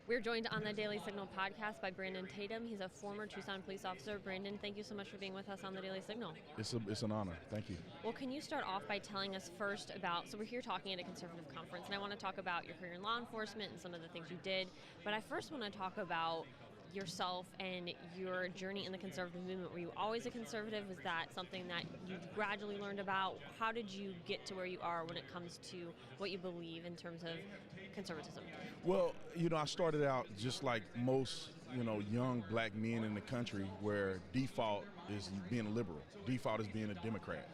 We're joined on the Daily Signal podcast by Brandon Tatum. He's a former Tucson police officer. Brandon, thank you so much for being with us on the Daily Signal. It's an honor. Thank you. Well, can you start off by telling us first about, so we're here talking at a conservative conference, and I want to talk about your career in law enforcement and some of the things you did, but I first want to talk about yourself and your journey in the conservative movement. Were you always a conservative? Was that something that you gradually learned about? How did you get to where you are when it comes to what you believe in terms of conservatism? Well, I started out just like most, young black men in the country, where default is being a liberal. Default is being a Democrat.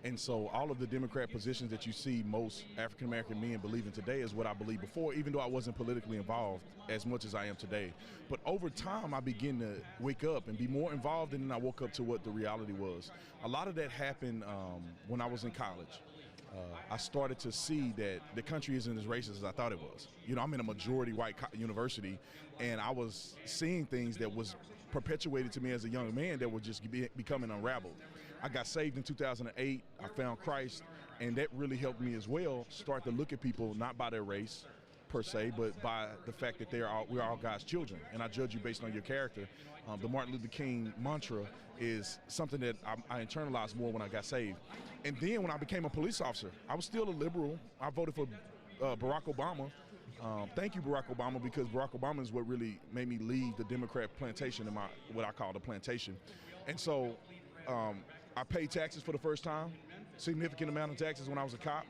And so all of the Democrat positions that you see most African-American men believe in today is what I believed before, even though I wasn't politically involved as much as I am today. But over time, I began to wake up and be more involved, and then I woke up to what the reality was. A lot of that happened when I was in college. I started to see that the country isn't as racist as I thought it was. I'm in a majority white university, and I was seeing things that was perpetuated to me as a young man that were just becoming unraveled. I got saved in 2008. I found Christ, and that really helped me as well start to look at people not by their race per se, but by the fact that we're all God's children, and I judge you based on your character. The Martin Luther King mantra is something that I internalized more when I got saved. And then when I became a police officer, I was still a liberal. I voted for Barack Obama. Thank you, Barack Obama, because Barack Obama is what really made me leave the Democrat plantation in what I call the plantation. And so I paid taxes for the first time, significant amount of taxes when I was a cop.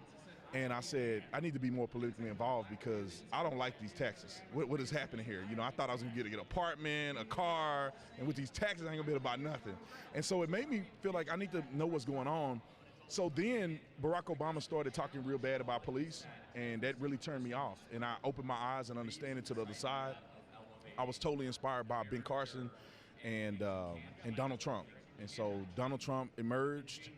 And I said, I need to be more politically involved because I don't like these taxes. What is happening here? I thought I was going to get an apartment, a car, and with these taxes, I ain't going to be about nothing. And so it made me feel like I need to know what's going on. So then Barack Obama started talking real bad about police, and that really turned me off. And I opened my eyes and understanding to the other side. I was totally inspired by Ben Carson and Donald Trump. And so Donald Trump emerged.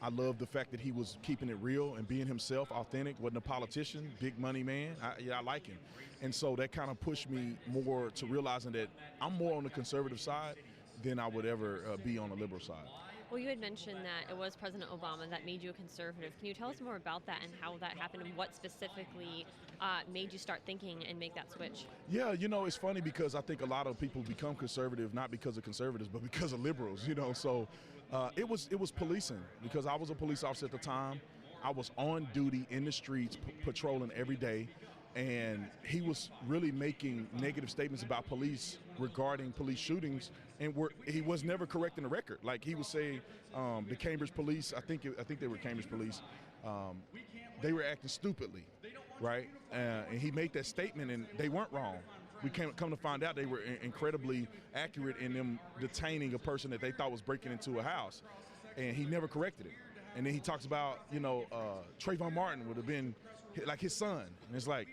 I love the fact that he was keeping it real and being himself, authentic, wasn't a politician, big money man. I like him. And so that kind of pushed me more to realizing that I'm more on the conservative side than I would ever be on the liberal side. Well, you had mentioned that it was President Obama that made you a conservative. Can you tell us more about that and how that happened and what specifically made you start thinking and make that switch? Yeah, it's funny because I think a lot of people become conservative not because of conservatives, but because of liberals, So it was policing, because I was a police officer at the time. I was on duty in the streets, patrolling every day. And he was really making negative statements about police regarding police shootings, and he was never correcting the record. Like he was saying, the Cambridge police, I think they were Cambridge police, they were acting stupidly, right? And he made that statement, and they weren't wrong. We come to find out they were incredibly accurate in them detaining a person that they thought was breaking into a house, and he never corrected it. And then he talks about, Trayvon Martin would have been like his son, and it's like,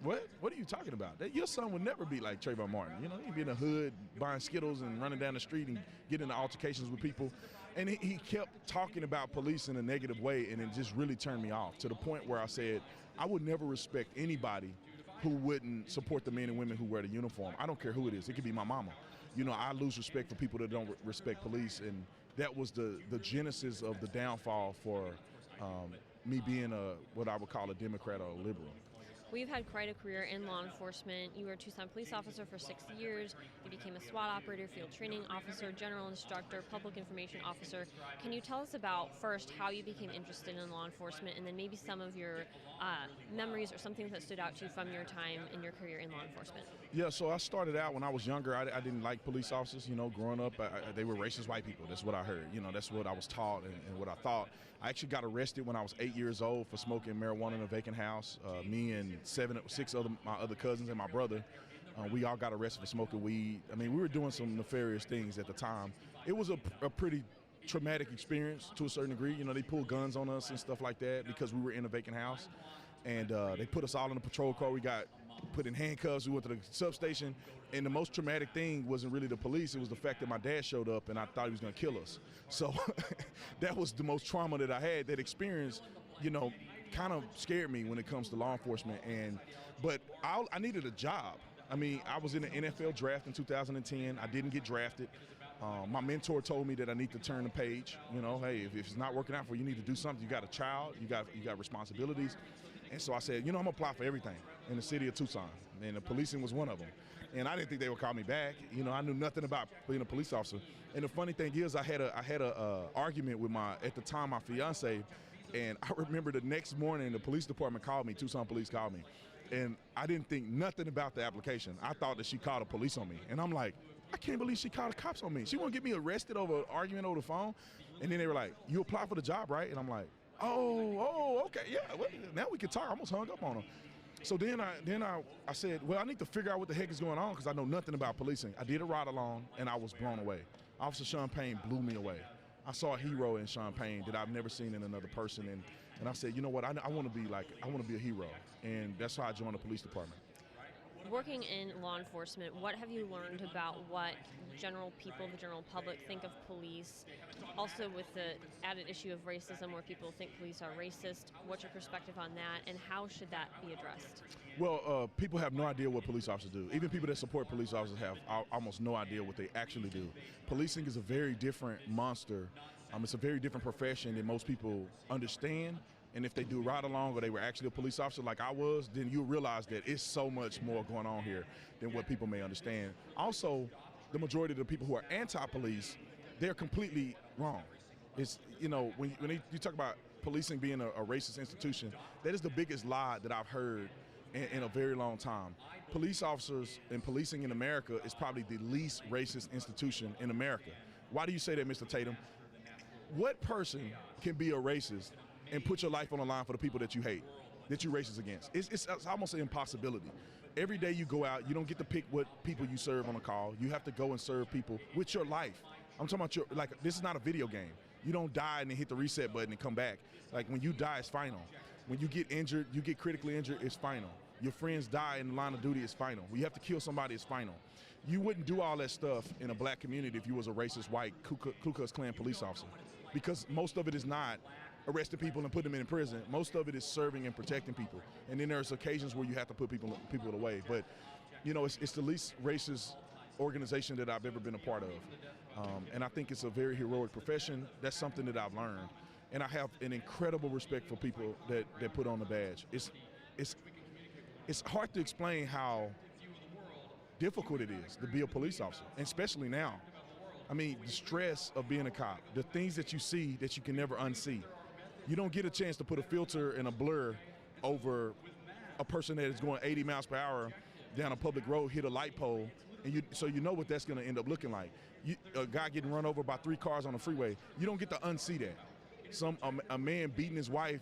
What are you talking about? Your son would never be like Trayvon Martin. He'd be in the hood buying Skittles and running down the street and getting into altercations with people. And he kept talking about police in a negative way, and it just really turned me off to the point where I said, I would never respect anybody who wouldn't support the men and women who wear the uniform. I don't care who it is. It could be my mama. I lose respect for people that don't respect police, and that was the genesis of the downfall for me being what I would call a Democrat or a liberal. Well, you've had quite a career in law enforcement. You were a Tucson police officer for 6 years. You became a SWAT operator, field training officer, general instructor, public information officer. Can you tell us about, first, how you became interested in law enforcement, and then maybe some of your memories or something that stood out to you from your time in your career in law enforcement? Yeah, so I started out when I was younger. I didn't like police officers. Growing up, they were racist white people. That's what I heard. That's what I was taught and what I thought. I actually got arrested when I was 8 years old for smoking marijuana in a vacant house. Me and six of my other cousins and my brother, we all got arrested for smoking weed. I mean, we were doing some nefarious things at the time. It was a pretty traumatic experience to a certain degree. They pulled guns on us and stuff like that because we were in a vacant house. And they put us all in a patrol car. We got put in handcuffs. We went to the substation. And the most traumatic thing wasn't really the police. It was the fact that my dad showed up and I thought he was going to kill us. So that was the most trauma that I had. That experience, kind of scared me when it comes to law enforcement. But I needed a job. I mean, I was in the NFL draft in 2010. I didn't get drafted. My mentor told me that I need to turn the page. Hey, if it's not working out for you, you need to do something. You got a child. You got responsibilities. And so I said, I'm gonna apply for everything in the city of Tucson, and the policing was one of them. And I didn't think they would call me back. I knew nothing about being a police officer. And the funny thing is, I had a argument with at the time, my fiance, and I remember the next morning the police department called me, Tucson police called me, and I didn't think nothing about the application. I thought that she called the police on me, and I'm like, I can't believe she called the cops on me. She want to get me arrested over an argument over the phone. And then they were like, you apply for the job, right? And I'm like, oh, okay, yeah, well, now we can talk. I almost hung up on her. So then I said, well, I need to figure out what the heck is going on because I know nothing about policing. I did a ride along, and I was blown away. Officer Sean Payne blew me away. I saw a hero in Sean Payne that I've never seen in another person, and I said, you know what, I want to be a hero, and that's how I joined the police department. Working in law enforcement, what have you learned about what the general public think of police? Also with the added issue of racism where people think police are racist, what's your perspective on that and how should that be addressed? Well, people have no idea what police officers do. Even people that support police officers have almost no idea what they actually do. Policing is a very different monster. It's a very different profession than most people understand. And if they do ride along or they were actually a police officer like I was, then you realize that it's so much more going on here than what people may understand. Also, the majority of the people who are anti-police, they're completely wrong. It's, when you talk about policing being a racist institution, that is the biggest lie that I've heard in a very long time. Police officers and policing in America is probably the least racist institution in America. Why do you say that, Mr. Tatum? What person can be a racist and put your life on the line for the people that you hate, that you're racist against? It's almost an impossibility. Every day you go out, you don't get to pick what people you serve on a call. You have to go and serve people with your life. I'm talking about this is not a video game. You don't die and then hit the reset button and come back. Like when you die, it's final. When you get injured, you get critically injured, it's final. Your friends die in the line of duty, it's final. When you have to kill somebody, it's final. You wouldn't do all that stuff in a black community if you was a racist white Ku Klux Klan police officer, because most of it is not arresting people and putting them in prison. Most of it is serving and protecting people. And then there's occasions where you have to put people away. But, it's the least racist organization that I've ever been a part of. And I think it's a very heroic profession. That's something that I've learned. And I have an incredible respect for people that put on the badge. It's hard to explain how difficult it is to be a police officer, and especially now. I mean, the stress of being a cop, the things that you see that you can never unsee. You don't get a chance to put a filter and a blur over a person that is going 80 miles per hour down a public road, hit a light pole, and so you know what that's going to end up looking like. A guy getting run over by 3 cars on the freeway, you don't get to unsee that. A man beating his wife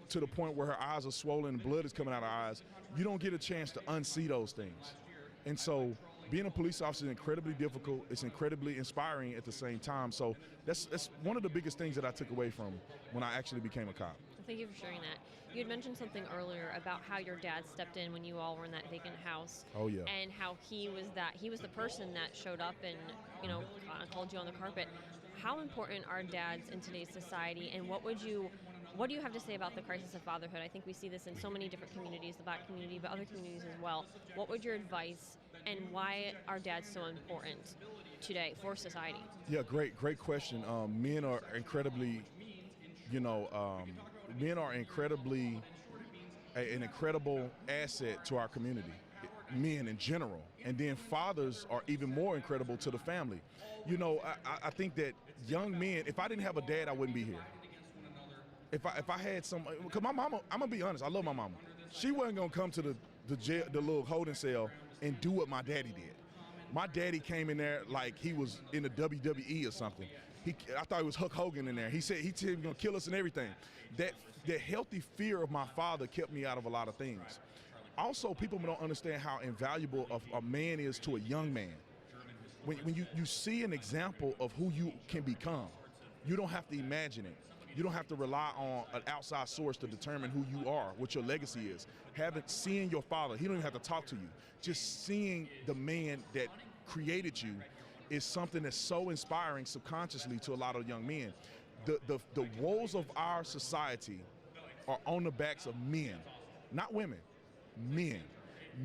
to the point where her eyes are swollen and blood is coming out of her eyes, you don't get a chance to unsee those things. And so being a police officer is incredibly difficult. It's incredibly inspiring at the same time. So that's one of the biggest things that I took away from when I actually became a cop. Thank you for sharing that. You had mentioned something earlier about how your dad stepped in when you all were in that vacant house. Oh yeah. And how he was the person that showed up and kind of called you on the carpet. How important are dads in today's society, and what do you have to say about the crisis of fatherhood? I think we see this in so many different communities, the black community, but other communities as well. What would your advice, and why are dads so important today for society? Yeah, great question. Men are incredibly, an incredible asset to our community, men in general. And then fathers are even more incredible to the family. I think that young men, if I didn't have a dad, I wouldn't be here. If I had because my mama, I'm gonna be honest, I love my mama. She wasn't gonna come to the jail, the little holding cell, and do what my daddy did. My daddy came in there like he was in the WWE or something. I thought it was Hulk Hogan in there. He said he was gonna kill us and everything. That healthy fear of my father kept me out of a lot of things. Also, people don't understand how invaluable a man is to a young man. When you see an example of who you can become, you don't have to imagine it. You don't have to rely on an outside source to determine who you are, what your legacy is. Seeing your father, he don't even have to talk to you. Just seeing the man that created you is something that's so inspiring subconsciously to a lot of young men. The woes of our society are on the backs of men, not women, men.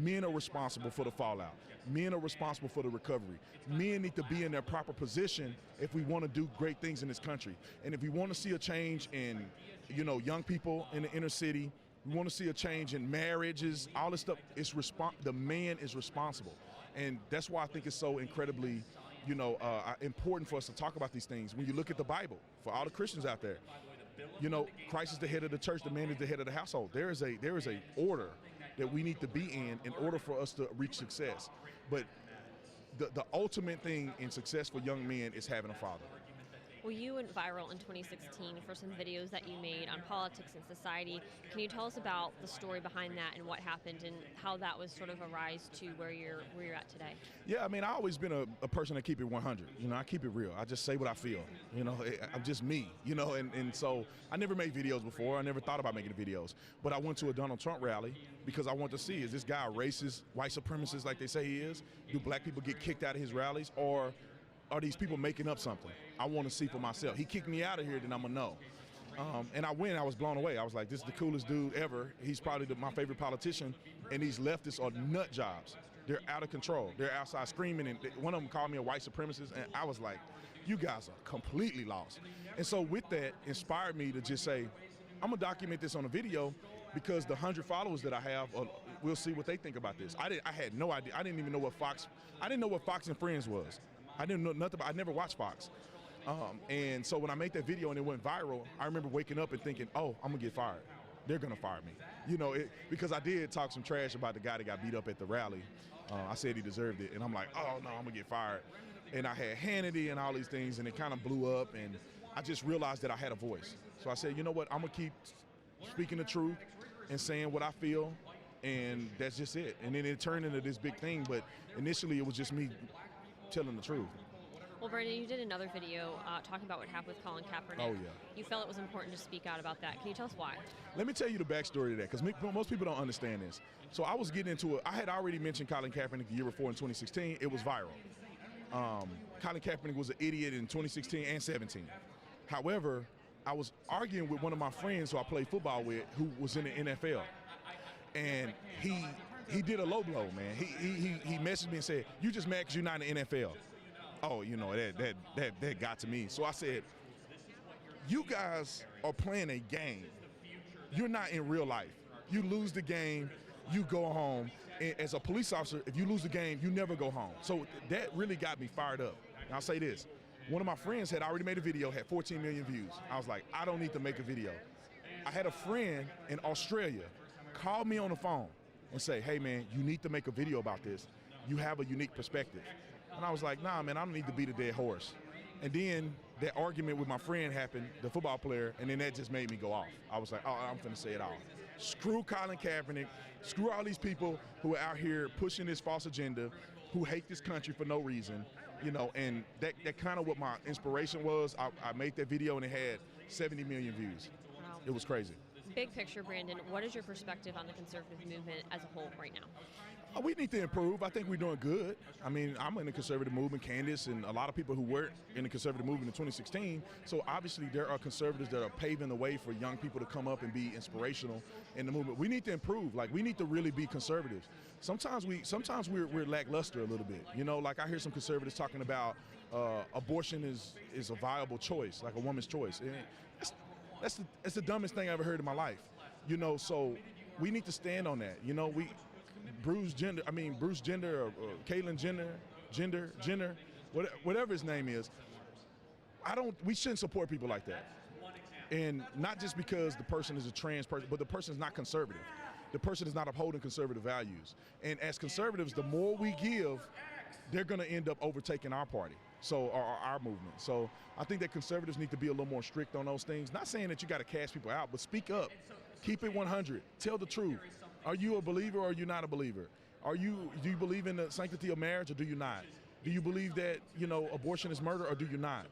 Men are responsible for the fallout. Men are responsible for the recovery. Men need to be in their proper position if we want to do great things in this country. And if we want to see a change in, young people in the inner city, We want to see a change in marriages, all this stuff. The man is responsible. And that's why I think it's so incredibly, important for us to talk about these things. When you look at the Bible, for all the Christians out there, Christ is the head of the church, the man is the head of the household. There is a order that we need to be in order for us to reach success. But the ultimate thing in success for young men is having a father. Well, you went viral in 2016 for some videos that you made on politics and society. Can you tell us about the story behind that and what happened and how that was sort of a rise to where you're at today? Yeah, I mean, I've always been a person that keep it 100. I keep it real. I just say what I feel. I'm just me, and so I never made videos before. I never thought about making videos. But I went to a Donald Trump rally because I want to see, is this guy a racist, white supremacist like they say he is? Do black people get kicked out of his rallies, or are these people making up something? I want to see for myself. He kicked me out of here, then I'm going to know. And I went, I was blown away. I was like, this is the coolest dude ever. He's probably my favorite politician, and these leftists are nut jobs. They're out of control. They're outside screaming, and one of them called me a white supremacist, and I was like, you guys are completely lost. And so with that, inspired me to just say, I'm going to document this on a video because the 100 followers that I have, we'll see what they think about this. I had no idea. I didn't even know what Fox and Friends was. I didn't know nothing about, I never watched Fox. And so when I made that video and it went viral, I remember waking up and thinking, oh, I'm gonna get fired. They're gonna fire me. Because I did talk some trash about the guy that got beat up at the rally. I said he deserved it, and I'm like, oh no, I'm gonna get fired. And I had Hannity and all these things, and it kind of blew up, and I just realized that I had a voice. So I said, you know what, I'm gonna keep speaking the truth and saying what I feel, and that's just it. And then it turned into this big thing, but initially it was just me telling the truth. Well, Brandon, you did another video talking about what happened with Colin Kaepernick. Oh, yeah. You felt it was important to speak out about that. Can you tell us why? Let me tell you the backstory to that, because most people don't understand this. So I was getting into it. I had already mentioned Colin Kaepernick the year before in 2016. It was viral. Colin Kaepernick was an idiot in 2016 and 17. However, I was arguing with one of my friends who I played football with who was in the NFL. And he did a low blow, man. He messaged me and said, you just mad because you're not in the NFL. Oh, that got to me. So I said, you guys are playing a game. You're not in real life. You lose the game, you go home. And as a police officer, if you lose the game, you never go home. So that really got me fired up. And I'll say this. One of my friends had already made a video, had 14 million views. I was like, I don't need to make a video. I had a friend in Australia call me on the phone and say, hey man, you need to make a video about this. You have a unique perspective. And I was like, nah, man, I don't need to beat a dead horse. And then that argument with my friend happened, the football player, and then that just made me go off. I was like, oh, I'm finna say it all. Screw Colin Kaepernick, screw all these people who are out here pushing this false agenda, who hate this country for no reason, and that kind of what my inspiration was. I made that video and it had 70 million views. Wow. It was crazy. Big picture, Brandon, what is your perspective on the conservative movement as a whole right now? We need to improve. I think we're doing good. I mean, I'm in the conservative movement, Candace, and a lot of people who weren't in the conservative movement in 2016. So obviously there are conservatives that are paving the way for young people to come up and be inspirational in the movement. We need to improve. Like, we need to really be conservatives. Sometimes we're lackluster a little bit. Like I hear some conservatives talking about abortion is a viable choice, like a woman's choice. And that's the dumbest thing I ever heard in my life. So we need to stand on that. Bruce Jenner, or Caitlyn Jenner, whatever his name is. We shouldn't support people like that. And not just because the person is a trans person, but the person is not conservative. The person is not upholding conservative values. And as conservatives, the more we give, they're gonna end up overtaking our party. Or our movement. So I think that conservatives need to be a little more strict on those things. Not saying that you gotta cast people out, but speak up. Keep it 100. Tell the truth. Are you a believer or are you not a believer? Do you believe in the sanctity of marriage or do you not? Do you believe that, abortion is murder or do you not?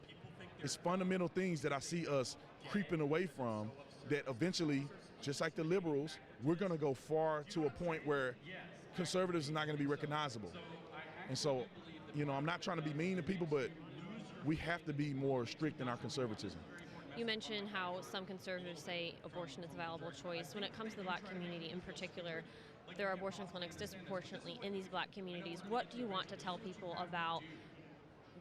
It's fundamental things that I see us creeping away from that eventually, just like the liberals, we're gonna go far to a point where conservatives are not gonna be recognizable. And so, I'm not trying to be mean to people, but we have to be more strict in our conservatism. You mentioned how some conservatives say abortion is a viable choice. When it comes to the black community in particular, there are abortion clinics disproportionately in these black communities. What do you want to tell people about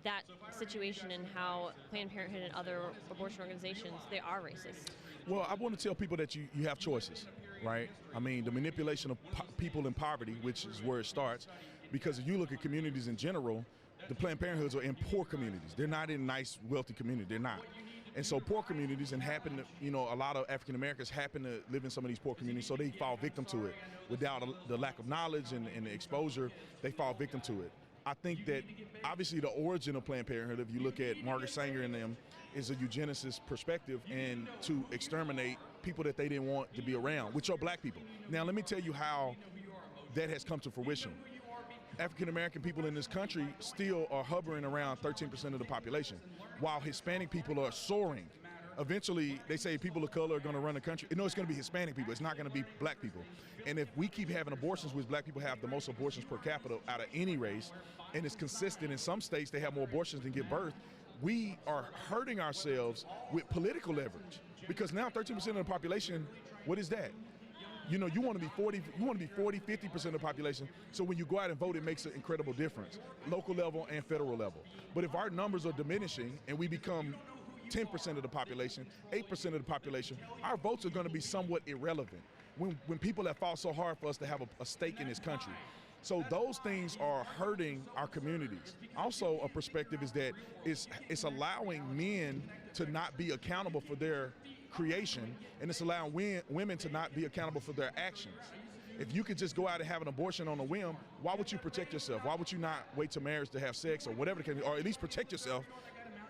that situation and how Planned Parenthood and other abortion organizations, they are racist? Well, I want to tell people that you have choices. right? I mean, the manipulation of people in poverty, which is where it starts, because if you look at communities in general, the Planned Parenthoods are in poor communities. They're not in nice, wealthy communities. They're not. And so poor communities, and happen to, a lot of African Americans happen to live in some of these poor communities, so they fall victim to it. Without the lack of knowledge and the exposure, they fall victim to it. I think that obviously the origin of Planned Parenthood, if you look at Margaret Sanger and them, is a eugenicist perspective, and to exterminate people that they didn't want to be around, which are black people. Now let me tell you how that has come to fruition. African American people in this country still are hovering around 13% of the population, while Hispanic people are soaring. Eventually, they say people of color are going to run the country. It's going to be Hispanic people. It's not going to be black people. And if we keep having abortions, which black people have the most abortions per capita out of any race, and it's consistent in some states, they have more abortions than give birth, we are hurting ourselves with political leverage. Because now 13% of the population, what is that? You want to be 40, 50% of the population. So when you go out and vote, it makes an incredible difference, local level and federal level. But if our numbers are diminishing and we become 10% of the population, 8% of the population, our votes are going to be somewhat irrelevant when people have fought so hard for us to have a stake in this country. So those things are hurting our communities. Also, a perspective is that it's allowing men to not be accountable for their creation, and it's allowing women to not be accountable for their actions. If you could just go out and have an abortion on a whim, why would you protect yourself? Why would you not wait till marriage to have sex, or whatever it can be, or at least protect yourself?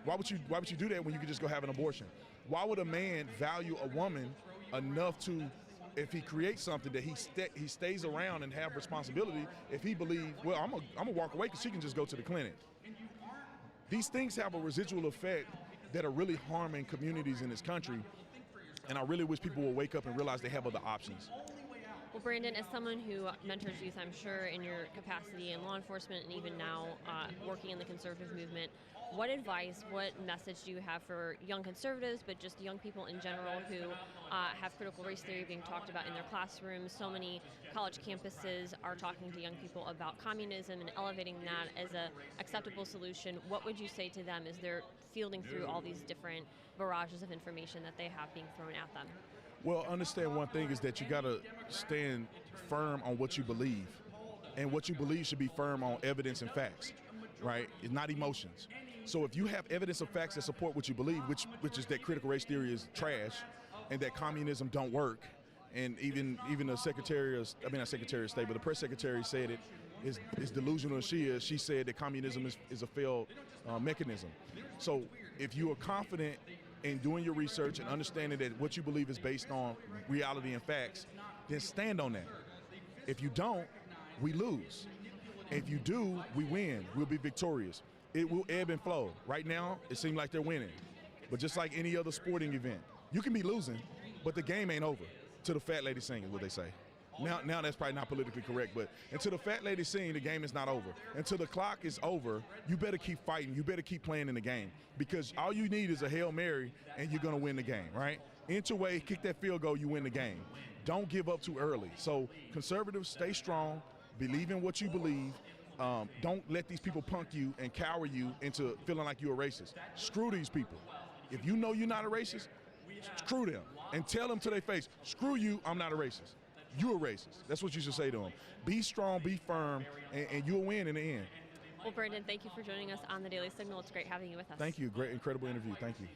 Why would you do that when you could just go have an abortion? Why would a man value a woman enough to, if he creates something, that he stays around and have responsibility, if he believes, well, I'm gonna walk away because she can just go to the clinic? These things have a residual effect that are really harming communities in this country, and I really wish people will wake up and realize they have other options. Well, Brandon, as someone who mentors youth, I'm sure in your capacity in law enforcement and even now working in the conservative movement, what advice, what message do you have for young conservatives, but just young people in general who have critical race theory being talked about in their classrooms? So many college campuses are talking to young people about communism and elevating that as an acceptable solution. What would you say to them as they're fielding through all these different barrages of information that they have being thrown at them? Well, understand one thing is that you got to stand firm on what you believe, and what you believe should be firm on evidence and facts, right? It's not emotions. So if you have evidence and facts that support what you believe, which is that critical race theory is trash, and that communism don't work, and even the Secretary of State, but the press secretary said it is delusional as she is. She said that communism is a failed mechanism. So if you are confident in doing your research and understanding that what you believe is based on reality and facts, then stand on that. If you don't, we lose. If you do, we win. We'll be victorious. It will ebb and flow. Right now, it seems like they're winning. But just like any other sporting event, you can be losing, but the game ain't over. To the fat lady singing, what they say. Now that's probably not politically correct, but until the fat lady singing, the game is not over. Until the clock is over, you better keep fighting. You better keep playing in the game, because all you need is a Hail Mary and you're going to win the game, right? Inch away, kick that field goal, you win the game. Don't give up too early. So conservatives, stay strong, believe in what you believe. Don't let these people punk you and cower you into feeling like you're a racist. Screw these people. If you know you're not a racist, screw them and tell them to their face, screw you, I'm not a racist. You're a racist. That's what you should say to them. Be strong, be firm, and you'll win in the end. Well, Brandon, thank you for joining us on the Daily Signal. It's great having you with us. Thank you. Great, incredible interview. Thank you.